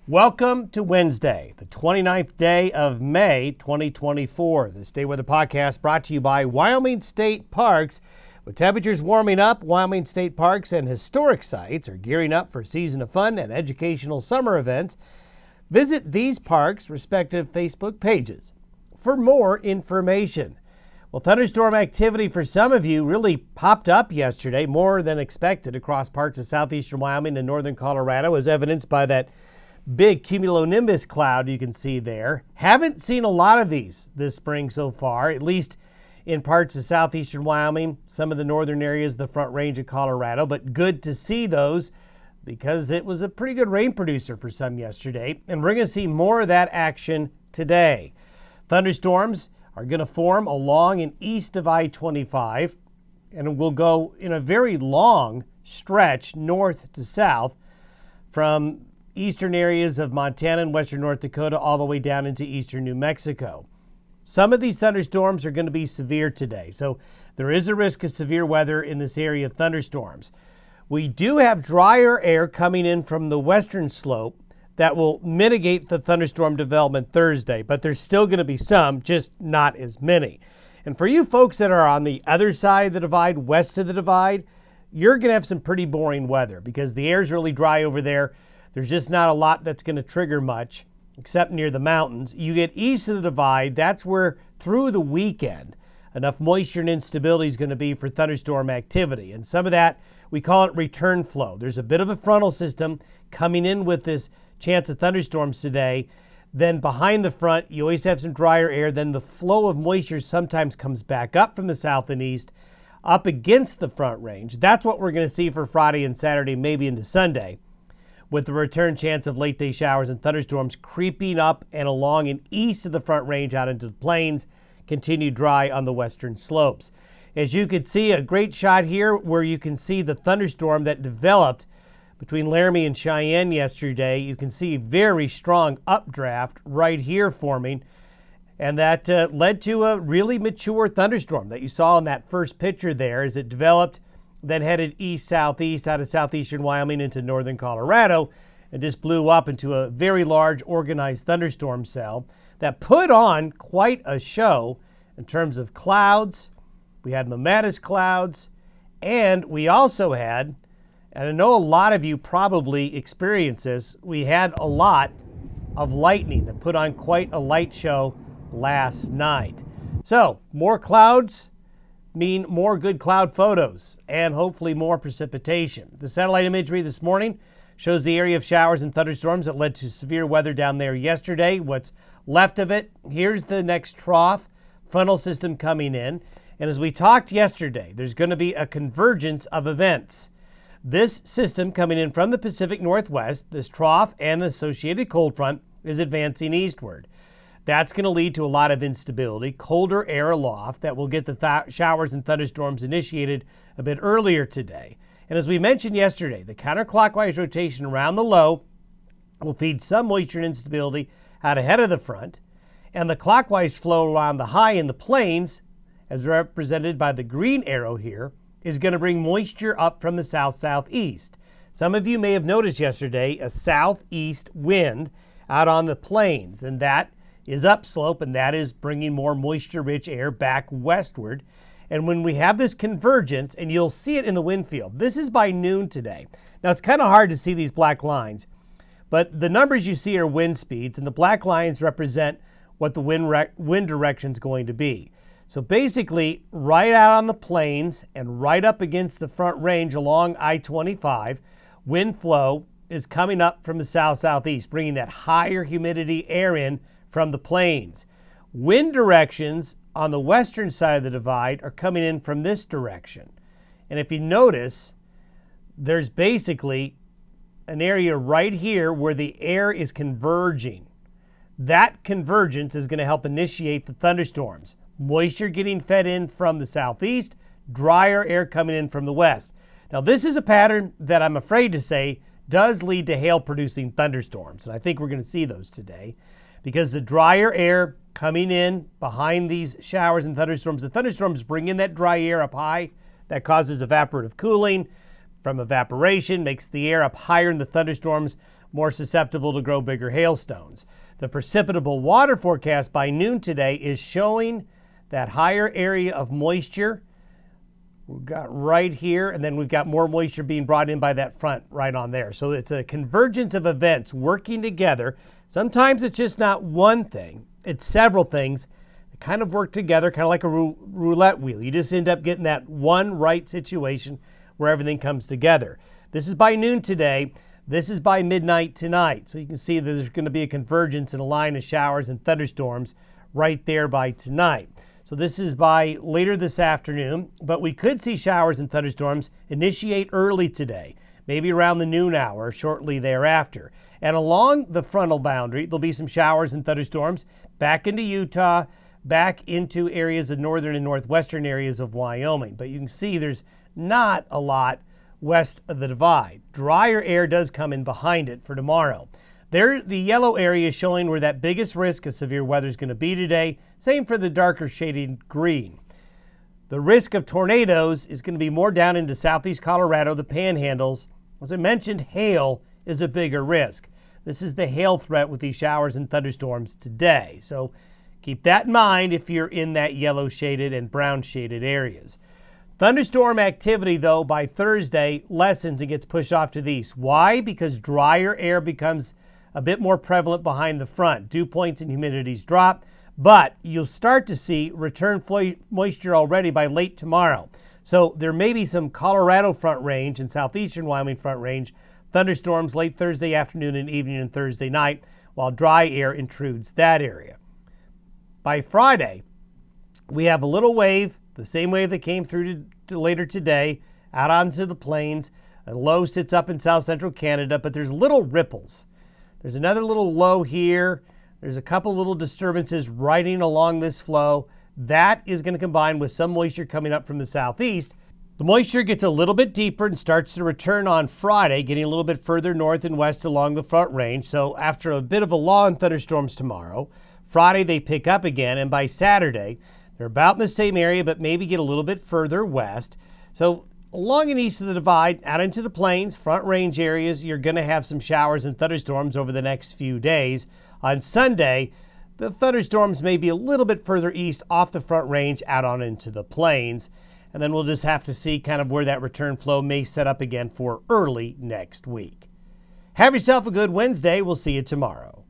Welcome to Wednesday, the 29th day of May, 2024. This Day Weather Podcast brought to you by Wyoming State Parks. With temperatures warming up, Wyoming State Parks and historic sites are gearing up for a season of fun and educational summer events. Visit these parks' respective Facebook pages for more information. Well, thunderstorm activity for some of you really popped up yesterday, more than expected across parts of southeastern Wyoming and northern Colorado, as evidenced by that big cumulonimbus cloud you can see there. Haven't seen a lot of these this spring so far, at least in parts of southeastern Wyoming, some of the northern areas of the Front Range of Colorado, but good to see those because it was a pretty good rain producer for some yesterday, and we're going to see more of that action today. Thunderstorms are going to form along and east of I-25, and will go in a very long stretch north to south from eastern areas of Montana and western North Dakota all the way down into eastern New Mexico. Some of these thunderstorms are going to be severe today, so there is a risk of severe weather in this area of thunderstorms. We do have drier air coming in from the western slope that will mitigate the thunderstorm development Thursday, but there's still going to be some, just not as many. And for you folks that are on the other side of the divide, west of the divide, you're going to have some pretty boring weather because the air's really dry over there. There's just not a lot that's going to trigger much, except near the mountains. You get east of the divide, that's where through the weekend, enough moisture and instability is going to be for thunderstorm activity. And some of that, we call it return flow. There's a bit of a frontal system coming in with this chance of thunderstorms today. Then behind the front, you always have some drier air. Then the flow of moisture sometimes comes back up from the south and east, up against the Front Range. That's what we're going to see for Friday and Saturday, maybe into Sunday, with the return chance of late day showers and thunderstorms creeping up and along and east of the Front Range out into the plains, continue dry on the western slopes. As you can see, a great shot here where you can see the thunderstorm that developed between Laramie and Cheyenne yesterday. You can see very strong updraft right here forming, and that led to a really mature thunderstorm that you saw in that first picture there as it developed, then headed east-southeast out of southeastern Wyoming into northern Colorado, and just blew up into a very large organized thunderstorm cell that put on quite a show in terms of clouds. We had mammatus clouds, and we also had, and I know a lot of you probably experienced this, we had a lot of lightning that put on quite a light show last night. So, more clouds mean more good cloud photos and hopefully more precipitation. The satellite imagery this morning shows the area of showers and thunderstorms that led to severe weather down there yesterday. What's left of it, here's the next trough, frontal system coming in. And as we talked yesterday, there's going to be a convergence of events. This system coming in from the Pacific Northwest, this trough and the associated cold front, is advancing eastward. That's going to lead to a lot of instability, colder air aloft that will get the showers and thunderstorms initiated a bit earlier today. And as we mentioned yesterday, the counterclockwise rotation around the low will feed some moisture and instability out ahead of the front, and the clockwise flow around the high in the plains, as represented by the green arrow here, is going to bring moisture up from the south-southeast. Some of you may have noticed yesterday a southeast wind out on the plains, and that is upslope, and that is bringing more moisture-rich air back westward. And when we have this convergence, and you'll see it in the wind field, this is by noon today. Now, it's kind of hard to see these black lines, but the numbers you see are wind speeds, and the black lines represent what the wind direction is going to be. So basically, right out on the plains and right up against the Front Range along I-25, wind flow is coming up from the south-southeast, bringing that higher humidity air in from the plains. Wind directions on the western side of the divide are coming in from this direction. And if you notice, there's basically an area right here where the air is converging. That convergence is going to help initiate the thunderstorms. Moisture getting fed in from the southeast, drier air coming in from the west. Now, this is a pattern that I'm afraid to say does lead to hail-producing thunderstorms, and I think we're going to see those today, because the drier air coming in behind these showers and thunderstorms, the thunderstorms bring in that dry air up high. That causes evaporative cooling. From evaporation, makes the air up higher in the thunderstorms more susceptible to grow bigger hailstones. The precipitable water forecast by noon today is showing that higher area of moisture we've got right here, and then we've got more moisture being brought in by that front right on there. So it's a convergence of events working together. Sometimes it's just not one thing, it's several things that kind of work together, kind of like a roulette wheel. You just end up getting that one right situation where everything comes together. This is by noon today. This is by midnight tonight. So you can see that there's going to be a convergence in a line of showers and thunderstorms right there by tonight. So this is by later this afternoon, but we could see showers and thunderstorms initiate early today, maybe around the noon hour, shortly thereafter. And along the frontal boundary, there'll be some showers and thunderstorms back into Utah, back into areas of northern and northwestern areas of Wyoming. But you can see there's not a lot west of the divide. Drier air does come in behind it for tomorrow. There, the yellow area is showing where that biggest risk of severe weather is going to be today. Same for the darker shaded green. The risk of tornadoes is going to be more down into southeast Colorado, the panhandles. As I mentioned, hail is a bigger risk. This is the hail threat with these showers and thunderstorms today. So keep that in mind if you're in that yellow shaded and brown shaded areas. Thunderstorm activity, though, by Thursday lessens and gets pushed off to the east. Why? Because drier air becomes a bit more prevalent behind the front. Dew points and humidities drop, but you'll start to see return moisture already by late tomorrow. So there may be some Colorado front range and southeastern Wyoming front range thunderstorms late Thursday afternoon and evening and Thursday night, while dry air intrudes that area. By Friday, we have a little wave, the same wave that came through later today, out onto the plains. A low sits up in south central Canada, but there's little ripples. There's another little low here. There's a couple little disturbances riding along this flow. That is going to combine with some moisture coming up from the southeast. The moisture gets a little bit deeper and starts to return on Friday, getting a little bit further north and west along the front range. So after a bit of a lull in thunderstorms tomorrow, Friday they pick up again, and by Saturday, they're about in the same area, but maybe get a little bit further west. So along and east of the divide, out into the plains, front range areas, you're going to have some showers and thunderstorms over the next few days. On Sunday, the thunderstorms may be a little bit further east off the front range out on into the plains. And then we'll just have to see kind of where that return flow may set up again for early next week. Have yourself a good Wednesday. We'll see you tomorrow.